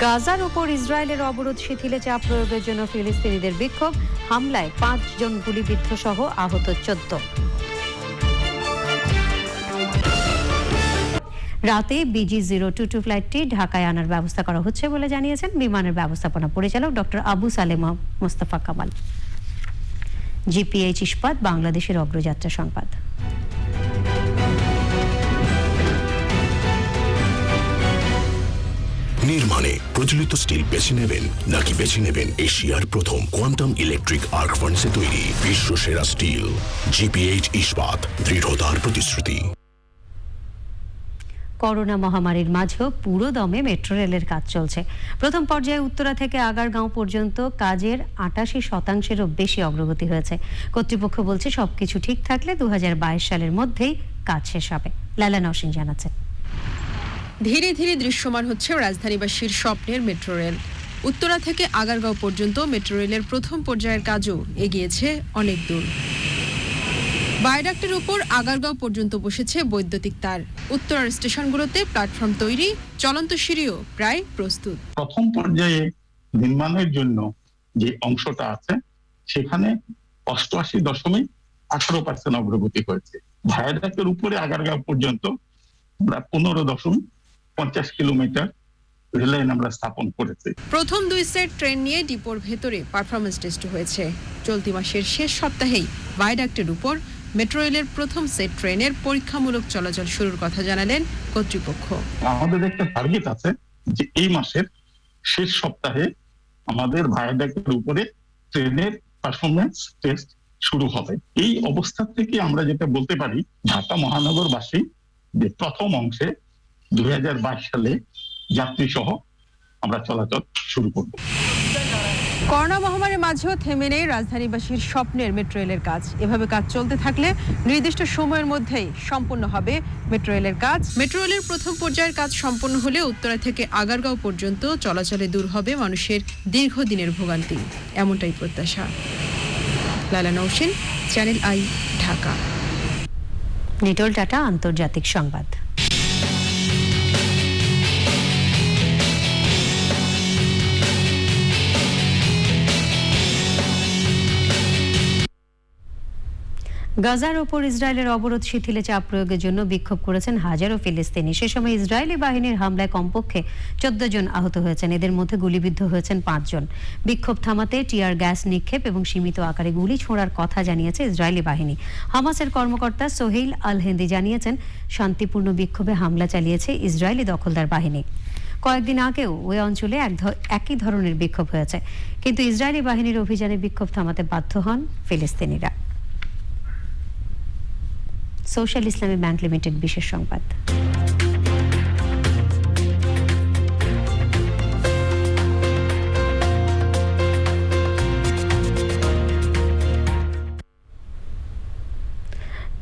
Speaker 1: গাজার উপর ইসরায়েলের অবরোধ শিথিলে চাপ প্রয়োগের জন্য ফিলিস্তিনিদের বিক্ষোভ, হামলায় 5 জন গুলিবিদ্ধ সহ আহত 14। রাতে BG022 ফ্লাইটটি ঢাকায় আনার ব্যবস্থা করা হচ্ছে বলে জানিয়েছেন বিমানের ব্যবস্থাপনা পরিচালক ডক্টর আবু সালেম মোস্তফা কামাল। GPH ইস্পাত বাংলাদেশের অগ্রযাত্রা সংবাদ।
Speaker 5: নির্মাণে প্রচলিত স্টিল বেছে নেবেন নাকি বেছে নেবেন এশিয়ার প্রথম কোয়ান্টাম ইলেকট্রিক আর্ক ফার্নেসে তৈরি বিশ্ব সেরা স্টিল? GPH ইস্পাত, দৃঢ়তার প্রতিশ্রুতি।
Speaker 1: করোনা মহামারীর মাঝেও পুরো দমে মেট্রো রেলের কাজ চলছে। প্রথম পর্যায়ে উত্তরা থেকে আগারগাঁও পর্যন্ত কাজের 88%-এরও বেশি অগ্রগতি হয়েছে। কর্তৃপক্ষ বলছে সবকিছু ঠিক থাকলে 2022 সালের মধ্যেই কাজ শেষ হবে। লালা নওশিন জানাচ্ছেন।
Speaker 7: ধীরে ধীরে দৃশ্যমান হচ্ছে রাজধানীবাসীর স্বপ্নের মেট্রো রেল। উত্তরা থেকে আগারগাঁও পর্যন্ত মেট্রো রেলের প্রথম পর্যায়ের কাজও এগিয়েছে অনেক দূর। ভায়াডাক্টের উপর আগারগাঁও পর্যন্ত বসেছে বৈদ্যুতিক তার। উত্তরার স্টেশনগুলোতে প্ল্যাটফর্ম তৈরি, চলন্ত সিঁড়িও প্রায় প্রস্তুত।
Speaker 9: প্রথম পর্যায়ে নির্মাণের জন্য যে অংশটা আছে সেখানে 88.18% অগ্রগতি হয়েছে। ভায়াডাক্টের উপরে আগারগাঁও পর্যন্ত আমরা 15.50 কিলোমিটার রেল লাইন আমরা স্থাপন করেছি।
Speaker 7: প্রথম 2 সেট ট্রেন নিয়ে ডিপোর ভেতরে পারফরমেন্স টেস্ট হয়েছে। চলতি মাসের শেষ সপ্তাহেই ভায়াডাক্টের উপর মেট্রো রেলের প্রথম সেট ট্রেনের পরীক্ষামূলক চলাচল শুরুর কথা জানালেন কর্তৃপক্ষ।
Speaker 9: আমাদের একটা টার্গেট আছে যে এই মাসের শেষ সপ্তাহে আমাদের ভায়াডাক্টের উপরে ট্রেনের পারফরমেন্স টেস্ট শুরু হবে। এই অবস্থা থেকে আমরা যেটা বলতে পারি, ঢাকা মহানগরবাসী যে প্রথম অংশে 2022 সালে যাত্রী সহ আমরা চলাচল শুরু করব।
Speaker 7: করোনা মহামারীর মাঝেও থেমে নেই রাজধানীবাসীর স্বপ্নের মেট্রো রেলের কাজ। এভাবে কাজ চলতে থাকলে নির্দিষ্ট সময়ের মধ্যেই সম্পূর্ণ হবে মেট্রো রেলের কাজ। মেট্রো রেলের প্রথম পর্যায়ের কাজ সম্পন্ন হলে উত্তরা থেকে আগারগাঁও পর্যন্ত চলাচলে দূর হবে মানুষের দীর্ঘদিনের ভোগান্তি, এমনটাই প্রত্যাশা। Lala Naushin, channel I, Dhaka.
Speaker 1: নিটোল টাটা আন্তর্জাতিক সংবাদ। গাজার ওপর ইসরায়েলের অবরোধ শিথিলে চাপ প্রয়োগের জন্য বিক্ষোভ করেছেন হাজারো ফিলিস্তিনি। সে সময় ইসরায়েলি বাহিনীর হামলায় কমপক্ষে 14 জন আহত হয়েছেন। এদের মধ্যে গুলিবিদ্ধ হয়েছেন 5 জন। বিক্ষোভ থামাতে টিয়ার গ্যাস নিক্ষেপ এবং সীমিত আকারে গুলি ছোড়ার কথা জানিয়েছে ইসরায়েলি বাহিনী। হামাসের কর্মকর্তা সোহেইল আল হেন্দি জানিয়েছেন, শান্তিপূর্ণ বিক্ষোভে হামলা চালিয়েছে ইসরায়েলি দখলদার বাহিনী। কয়েকদিন আগেও ওই অঞ্চলে একই ধরনের বিক্ষোভ হয়েছে, কিন্তু ইসরায়েলি বাহিনীর অভিযানে বিক্ষোভ থামাতে বাধ্য হন ফিলিস্তিনিরা। সোশ্যাল ইসলামী ব্যাংক লিমিটেড বিশেষ সংবাদ।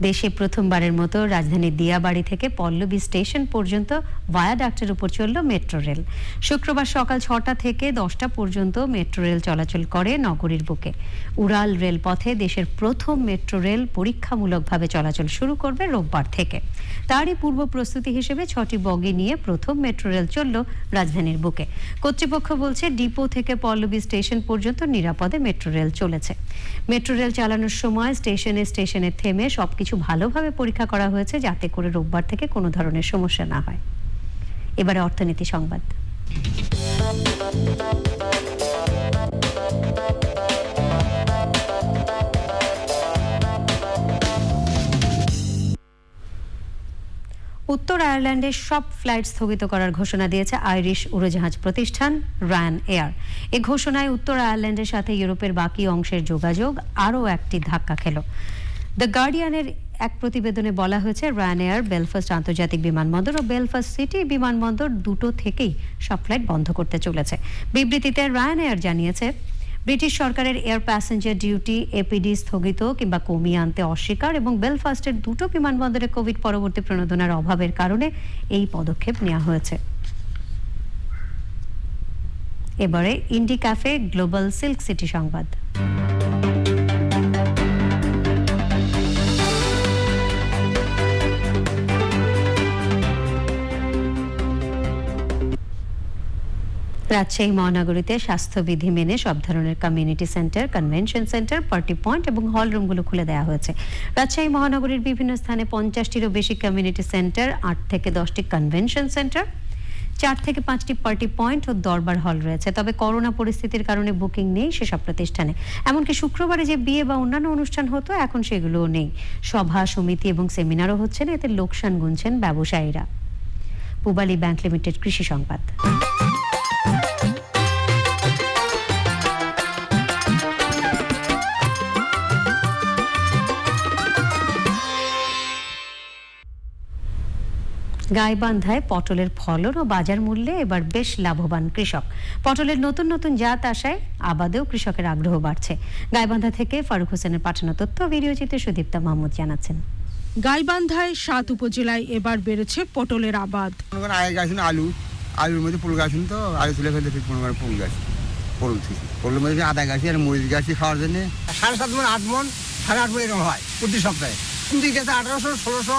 Speaker 1: দেশে প্রথমবারের মতো রাজধানীর দিয়াবাড়ি থেকে পল্লবী স্টেশন পর্যন্ত ভায়াডাক্টের উপর চলল মেট্রো রেল। শুক্রবার সকাল 6টা থেকে 10টা পর্যন্ত মেট্রো রেল চলাচল করে নগরীর বুকে। উড়াল রেলপথে দেশের প্রথম মেট্রো রেল পরীক্ষামূলকভাবে চলাচল শুরু করবে রোববার থেকে। তারই পূর্ব প্রস্তুতি হিসেবে 6টি বগি নিয়ে প্রথম মেট্রো রেল চলল রাজধানীর বুকে। কর্তৃপক্ষ বলছে, ডিপো থেকে পল্লবী স্টেশন পর্যন্ত নিরাপদে মেট্রো রেল চলেছে। মেট্রো রেল চালানোর সময় স্টেশনে স্টেশনে থেমে সবকিছু ভালোভাবে পরীক্ষা করা হয়েছে, যাতে করে রোববার থেকে কোনো ধরনের সমস্যা না হয়। এবারে অর্থনীতি সংবাদ। উত্তর আয়ারল্যান্ডের সব ফ্লাইট স্থগিত করার ঘোষণা দিয়েছে আইরিশ উড়োজাহাজ প্রতিষ্ঠান রায়ান এয়ার। এ ঘোষণায় উত্তর আয়ারল্যান্ডের সাথে ইউরোপের বাকি অংশের যোগাযোগ আরও একটি ধাক্কা খেল। দ্য গার্ডিয়ানের এক প্রতিবেদনে বলা হয়েছে, রায়ান এয়ার বেলফাস্ট আন্তর্জাতিক বিমানবন্দর ও বেলফাস্ট সিটি বিমানবন্দর দুটো থেকেই সব ফ্লাইট বন্ধ করতে চলেছে। বিবৃতিতে রায়ান এয়ার জানিয়েছে, ব্রিটিশ সরকারের এয়ার প্যাসেঞ্জার ডিউটি এপিডি স্থগিত কিংবা কমিয়ে আনতে অস্বীকার এবং বেলফাস্টের দুটো বিমানবন্দরে কোভিড পরবর্তী প্রণোদনার অভাবের কারণে এই পদক্ষেপ নেওয়া হয়েছে। এবারে ইন্ডি ক্যাফে গ্লোবাল সিল্ক সিটি সংবাদ। রাজশাহী মহানগরীতে স্বাস্থ্যবিধি মেনে সব ধরনের community centre, convention centre, party point এবং হল রুমগুলো খুলে দেওয়া হয়েছে। রাজশাহী মহানগরীর বিভিন্ন স্থানে 50টিরও বেশি কমিউনিটি সেন্টার, 8 থেকে 10টি কনভেনশন সেন্টার, 4 থেকে 5টি পার্টি পয়েন্ট ও দরবার হল রয়েছে। তবে করোনা পরিস্থিতির কারণে বুকিং নেই সেসব প্রতিষ্ঠানে। এমনকি শুক্রবারে যে বিয়ে বা অন্যান্য অনুষ্ঠান হতো এখন সেগুলোও নেই। সভা, সমিতি এবং সেমিনারও হচ্ছে না, এতে লোকসান গুনছেন ব্যবসায়ীরা। পূবালী ব্যাংক লিমিটেড কৃষি সংবাদ। গাইবান্ধায় পটলের ফলন ও বাজার মূল্যে এবার বেশ লাভবান কৃষক। পটলের নতুন নতুন জাত আসায় আবাদেও কৃষকের আগ্রহ বাড়ছে। গাইবান্ধা থেকে ফারুক হোসেনের পাঠানো তথ্য, ভিডিও চিত্রে সুদীপ্তা মাহমুদ জানাচ্ছেন।
Speaker 7: গাইবান্ধায় 7 উপজেলায় এবার বেড়েছে পটলের আবাদ।
Speaker 6: আগে গাছ আলুর মধ্যে ফুল গাছ, তো আলু তুলে ফেলতে ফুল গাছ, পটলের মধ্যে আদা গাছ আর মরিচ গাছ খাওয়ার জন্য 7.5 মণ, 8 মণ, 8.5 মণ এরকম হয় প্রতি সপ্তাহে। কিন্তু গেছে 1800, 1600,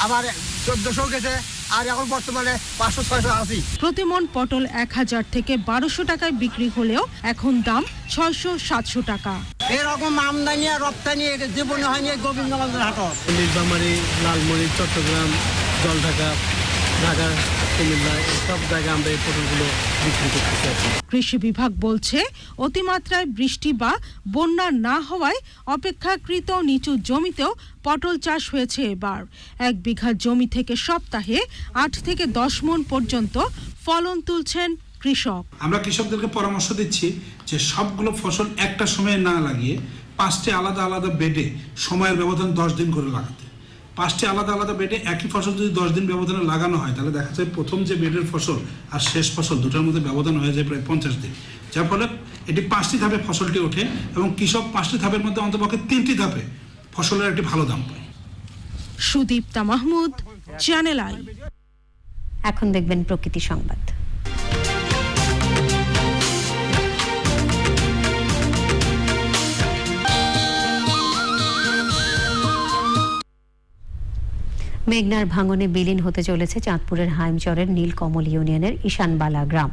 Speaker 6: আবার 1400 গেছে, আর এখন বর্তমানে 500-680।
Speaker 7: প্রতি মণ পটল 1000 থেকে 1200 টাকায় বিক্রি হলেও এখন দাম 600-700 টাকা।
Speaker 6: এরকম আমদানি আর রপ্তানি জীবনে হয়নি গোবিন্দগঞ্জের হাট। নীলফামারী, লালমনিরহাট, চট্টগ্রাম, জলঢাকা, ঢাকা, কুমিল্লা সব জায়গায় আমরা এই পটলগুলো বিক্রি করতেছি।
Speaker 7: কৃষি বিভাগ বলছে, অতিমাত্রায় বৃষ্টি বা বন্যা না হওয়ায় অপেক্ষাকৃত নিচু জমিতেও পটল চাষ হয়েছে এবার। 1 বিঘা জমি থেকে সপ্তাহে 8 থেকে 10 মণ পর্যন্ত ফলন তুলছেন কৃষক।
Speaker 3: আমরা কৃষকদেরকে পরামর্শ দিচ্ছি যে সবগুলো ফসল একটা সময়ে না লাগিয়ে 5টি আলাদা আলাদা বেডে সময়ের ব্যবধান 10 দিন করে লাগাতে। 5টি আলাদা আলাদা বেডে একই ফসল যদি 10 দিন ব্যবধানে লাগানো হয়, তাহলে দেখা যায় প্রথম যে বেডের ফসল আর শেষ ফসল দুটোর মধ্যে ব্যবধান হয়ে যায় প্রায় 50 দিন, যার ফলে এটি 5টি ধাপে ফসলটি ওঠে এবং কৃষক 5টি ধাপের মধ্যে অন্তপক্ষে 3টি ধাপে ফসলের একটি ভালো দাম পায়।
Speaker 7: Sudipta Mahmud, Channel I.
Speaker 1: এখন দেখবেন প্রকৃতি সংবাদ। মেঘনার ভাঙনে বিলীন হতে চলেছে চাঁদপুরের হাইমচরের নীলকমল ইউনিয়নের ঈশানবালা গ্রাম।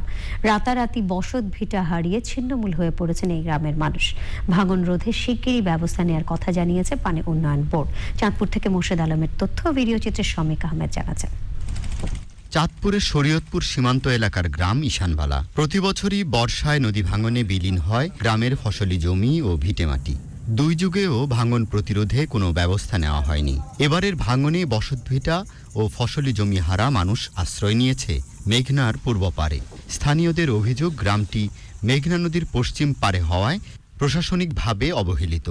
Speaker 1: রাতারাতি বসত ভিটা হারিয়ে ছিন্নমূল হয়ে পড়েছেন এই গ্রামের মানুষ। ভাঙন রোধে শিগগিরই ব্যবস্থা নেওয়ার কথা জানিয়েছে পানি উন্নয়ন বোর্ড। চাঁদপুর থেকে মোর্শেদ আলমের তথ্য, ভিডিও চিত্রে শমিক আহমেদ জানাচ্ছেন।
Speaker 23: চাঁদপুরের শরীয়তপুর সীমান্ত এলাকার গ্রাম ঈশানবালা। প্রতি বছরই বর্ষায় নদী ভাঙনে বিলীন হয় গ্রামের ফসলি জমি ও ভিটেমাটি। 2 যুগেও ভাঙন প্রতিরোধে কোনো ব্যবস্থা নেওয়া হয়নি। এবারের ভাঙনে বসতভিটা ও ফসলি জমি হারা মানুষ আশ্রয় নিয়েছে মেঘনার পূর্ব পারে। স্থানীয়দের অভিযোগ, গ্রামটি মেঘনা নদীর পশ্চিম পারে হওয়ায় প্রশাসনিকভাবে অবহেলিত।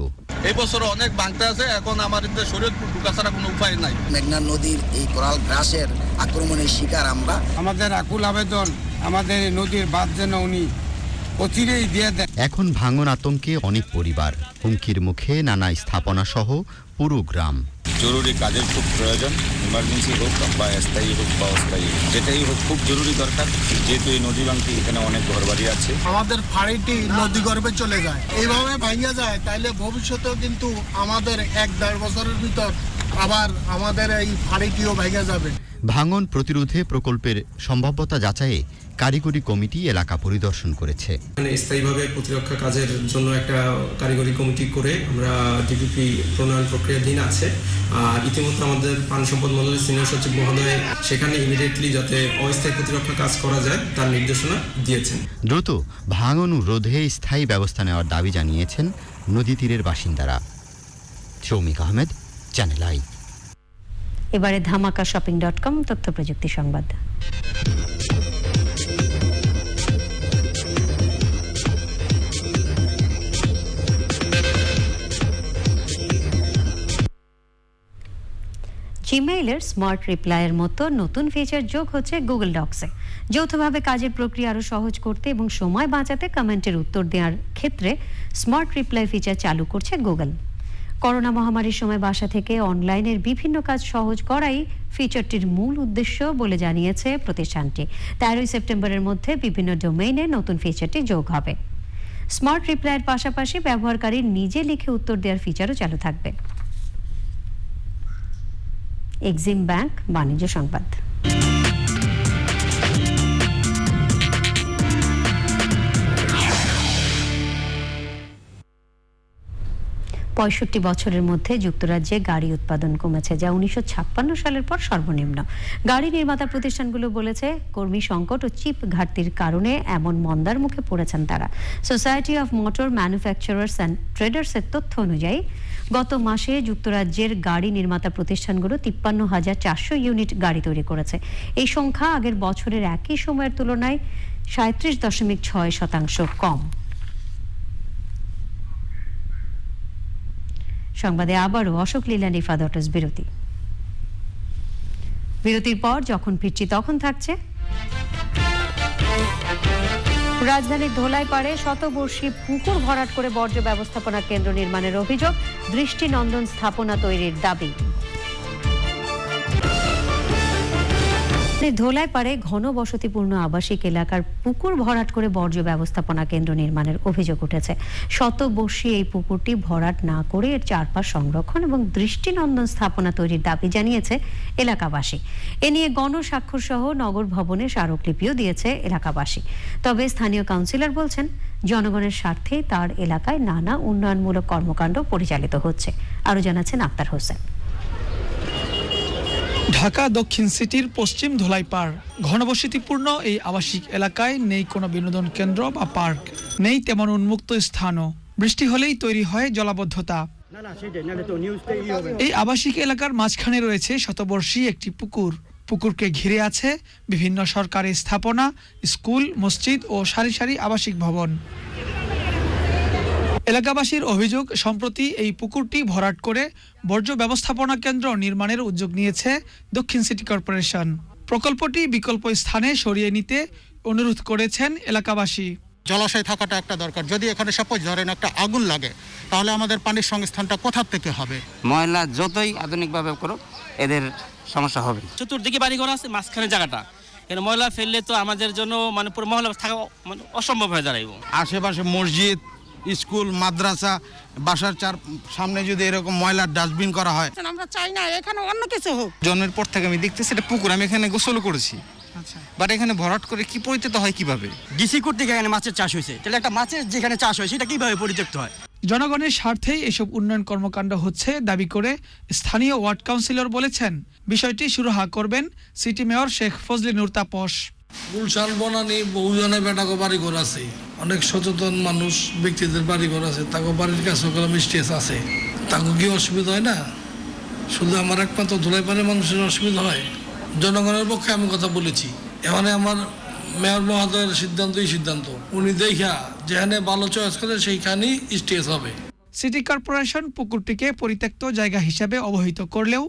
Speaker 8: এই বছর অনেক ভাঙতে আছে, এখন আমাদের শরীয়তপুর ঢুকা ছাড়া কোনো উপায় নাই।
Speaker 11: মেঘনা নদীর এই কোরাল গ্রাসের আক্রমণের শিকার আমরা।
Speaker 12: আমাদের আকুল আবেদন, আমাদের নদীর বাঁধ যেন উনি অচিরেই দিয়ে দেন।
Speaker 23: এখন ভাঙন আতঙ্কে অনেক পরিবার, হুমকির মুখে নানা স্থাপনা সহ পুরো গ্রাম।
Speaker 25: জরুরি কাজের খুব প্রয়োজন, ইমার্জেন্সি হোক বা স্থায়ী হোক বা অস্থায়ী, যেটাই হোক খুব জরুরি দরকার, যেহেতু এই নদী ভাঙতে এখানে অনেক ঘরবাড়ি আছে।
Speaker 12: আমাদের ফাঁড়িটি নদী গর্ভে চলে যায়, এইভাবে ভাঙা যায়, তাইলে ভবিষ্যতেও কিন্তু আমাদের 1-1.5 বছরের ভিতর
Speaker 6: আবার আমাদের এই ফাড়িটিও ভেঙে যাবে।
Speaker 23: ভাঙন প্রতিরোধে প্রকল্পের সম্ভাব্যতা যাচাইয়ে কারিগরি কমিটি এলাকা পরিদর্শন করেছে।
Speaker 10: স্থায়ীভাবে প্রতিরক্ষা কাজের জন্য একটা কারিগরি কমিটি করে আমরা ডিপিপি প্রণয়ন প্রক্রিয়াধীন আছে। আর ইতিমধ্যে আমাদের পানি সম্পদ মন্ত্রণালয়ের সিনিয়র সচিব মহোদয় সেখানে ইমিডিয়েটলি যাতে অস্থায়ী প্রতিরক্ষা কাজ করা যায় তার নির্দেশনা দিয়েছেন।
Speaker 23: দ্রুত ভাঙন রোধে স্থায়ী ব্যবস্থা নেওয়ার দাবি জানিয়েছেন নদী তীরের বাসিন্দারা। Shoumik Ahmed, channel I.
Speaker 1: এবারে ধামাকা শপিং.com তথ্য প্রযুক্তি সংবাদ। জিমেইলের স্মার্ট রিপ্লাইয়ের মতো নতুন ফিচার যোগ হচ্ছে গুগল ডক্সে। যৌথভাবে কাজের প্রক্রিয়া আরও সহজ করতে এবং সময় বাঁচাতে কমেন্টের উত্তর দেওয়ার ক্ষেত্রে স্মার্ট রিপ্লাই ফিচার চালু করছে গুগল। করোনা মহামারীর সময় বাসা থেকে অনলাইনের বিভিন্ন কাজ সহজ করাই ফিচারটির মূল উদ্দেশ্য বলে জানিয়েছে প্রতিষ্ঠানটি। 13 সেপ্টেম্বরের মধ্যে বিভিন্ন ডোমেইনে নতুন ফিচারটি যোগ হবে। স্মার্ট রিপ্লাইয়ের পাশাপাশি ব্যবহারকারী নিজে লিখে উত্তর দেওয়ার ফিচারও চালু থাকবে। এক্সিম ব্যাংক বাণিজ্য সংবাদ। ৬৫ বছরের মধ্যে যুক্তরাজ্যে গাড়ি উৎপাদন কমেছে, যা 1956 সালের পর সর্বনিম্ন। গাড়ি নির্মাতা প্রতিষ্ঠানগুলো বলেছে কর্মী সংকট ও চিপ ঘাটতির কারণে এমন মন্দার মুখে পড়েছেন তারা। Society of motor manufacturers and ট্রেডার্সের তথ্য অনুযায়ী গত মাসে যুক্তরাজ্যের গাড়ি নির্মাতা প্রতিষ্ঠানগুলো ৫৩,৪০০ ইউনিট গাড়ি তৈরি করেছে। এই সংখ্যা আগের বছরের একই সময়ের তুলনায় ৩৭.৬% কম। সংবাদে আবারও অশোক লীল্যান্ড ইফাদ অটোস বিরতির পর যখন ফিরছি তখন থাকছে রাজধানীর ধোলাইপাড়ে শতবর্ষী পুকুর ভরাট করে বর্জ্য ব্যবস্থাপনা কেন্দ্র নির্মাণের অভিযোগ, দৃষ্টিনন্দন স্থাপনা তৈরির দাবি। ধোলাইপাড়ে ঘনবসতিপূর্ণ আবাসিক এলাকার পুকুর ভরাট করে বর্জ্য ব্যবস্থাপনা কেন্দ্র নির্মাণের অভিযোগ উঠেছে। শতবর্ষী এই পুকুরটি ভরাট না করে এর চারপাশ সংরক্ষণ এবং দৃষ্টিনন্দন স্থাপনা তৈরির দাবি জানিয়েছে এলাকাবাসী। এ নিয়ে গণস্বাক্ষর সহ নগর ভবনে স্মারকলিপিও দিয়েছে এলাকাবাসী। তবে স্থানীয় কাউন্সিলর বলছেন জনগণের স্বার্থে তার এলাকায় নানা উন্নয়নমূলক কর্মকাণ্ড পরিচালিত হচ্ছে। আরও জানাচ্ছেন আক্তার হোসেন।
Speaker 14: ঢাকা দক্ষিণ সিটির পশ্চিম ধোলাইপাড় ঘনবসতিপূর্ণ এই আবাসিক এলাকায় নেই কোনো বিনোদন কেন্দ্র বা পার্ক, নেই তেমন উন্মুক্ত স্থানও। বৃষ্টি হলেই তৈরি হয় জলাবদ্ধতা। এই আবাসিক এলাকার মাঝখানে রয়েছে শতবর্ষী একটি পুকুর। পুকুরকে ঘিরে আছে বিভিন্ন সরকারি স্থাপনা, স্কুল, মসজিদ ও সারি সারি আবাসিক ভবন। এলাকাবাসীর অভিযোগ, সম্প্রতি এই পুকুরটি ভরাট করে বর্জ্য ব্যবস্থাপনা কেন্দ্র নির্মাণের উদ্যোগ নিয়েছে দক্ষিণ সিটি কর্পোরেশন। প্রকল্পটি বিকল্প স্থানে সরিয়ে নিতে অনুরোধ করেছেন এলাকাবাসী।
Speaker 15: জলাশয় থাকাটা একটা দরকার। যদি এখানে সাপোজ ধরেন একটা আগুন লাগে, তাহলে আমাদের পানির সংস্থানটা কোথা থেকে হবে?
Speaker 16: ময়লা যতই আধুনিকভাবে করো এদের সমস্যা হবে।
Speaker 17: চতুর্দিকে বাড়িঘর আছে, মাঝখানে জায়গাটা, এখানে ময়লা ফেললে তো আমাদের জন্য মানে পুরো মহল্লা থাকা মানে অসম্ভব হয়ে দাঁড়াইব।
Speaker 15: আশেপাশে মসজিদ, স্কুল, মাদ্রাসা, বাসার সামনে যদি এরকম ময়লার ডাস্টবিন করা হয়,
Speaker 26: আমরা চাই না এখানে অন্য কিছু হোক।
Speaker 15: জন্মের পর থেকে আমি দেখতেছি এটা পুকুর, আমি এখানে গোসল করেছি, বাট এখানে ভরাট করে কি পরিত্যক্ত হয় কিভাবে?
Speaker 26: ডিসি কর্তৃক এখানে মাছের চাষ হয়েছে, তাহলে একটা মাছের যেখানে চাষ হয় সেটা কিভাবে পরিত্যক্ত হয়?
Speaker 14: জনগণের স্বার্থেই এসব উন্নয়ন কর্মকাণ্ড হচ্ছে দাবি করে স্থানীয় ওয়ার্ড কাউন্সিলর বলেছেন বিষয়টি সুরাহা করবেন সিটি মেয়র শেখ ফজলে নূর তাপস।
Speaker 27: গুলশান বনানী বহুজনে বেটাকো বাড়িঘর আছে, অনেক সচেতন মানুষ ব্যক্তিদের বাড়িঘর আছে, তাকে বাড়ির কাছে স্টেজ আছে, তাকে কি অসুবিধা হয় না? শুধু আমার একমাত্র ধোলাইপাড়ের মানুষের অসুবিধা হয়? জনগণের পক্ষে আমি কথা বলেছি। এখানে আমার মেয়র মহোদয়ের সিদ্ধান্ত, উনি দেখা যেখানে ভালো চয়েস করে সেইখানেই স্টেজ হবে।
Speaker 14: সিটি কর্পোরেশন পুকুরটিকে পরিত্যক্ত জায়গা হিসেবে অবহিত করলেও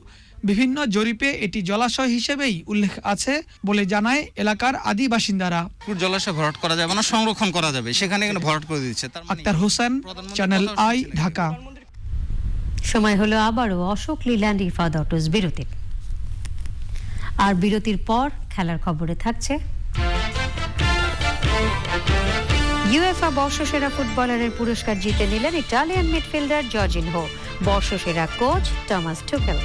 Speaker 14: বিভিন্ন জরিপে এটি জলাশয় হিসেবেই উল্লেখ আছে বলে জানায় এলাকার আদি বাসিন্দারা।
Speaker 15: জলাশয় ভরাট করা যাবে না, সংরক্ষণ করা যাবে, সেখানে ভরাট করে দিচ্ছে।
Speaker 14: Akhtar Hossain, Channel I, Dhaka.
Speaker 1: সময় হলো আবারও অশোক লীল্যান্ড ইফাদ অটোস বিরতির। আর বিরতির পর খেলার খবরে থাকছে ইউএফা বর্ষসেরা ফুটবলারের পুরস্কার জিতে নিলেন ইটালিয়ান মিডফিল্ডার জর্জিনহো, বর্ষসেরা কোচ টমাস টুকেল।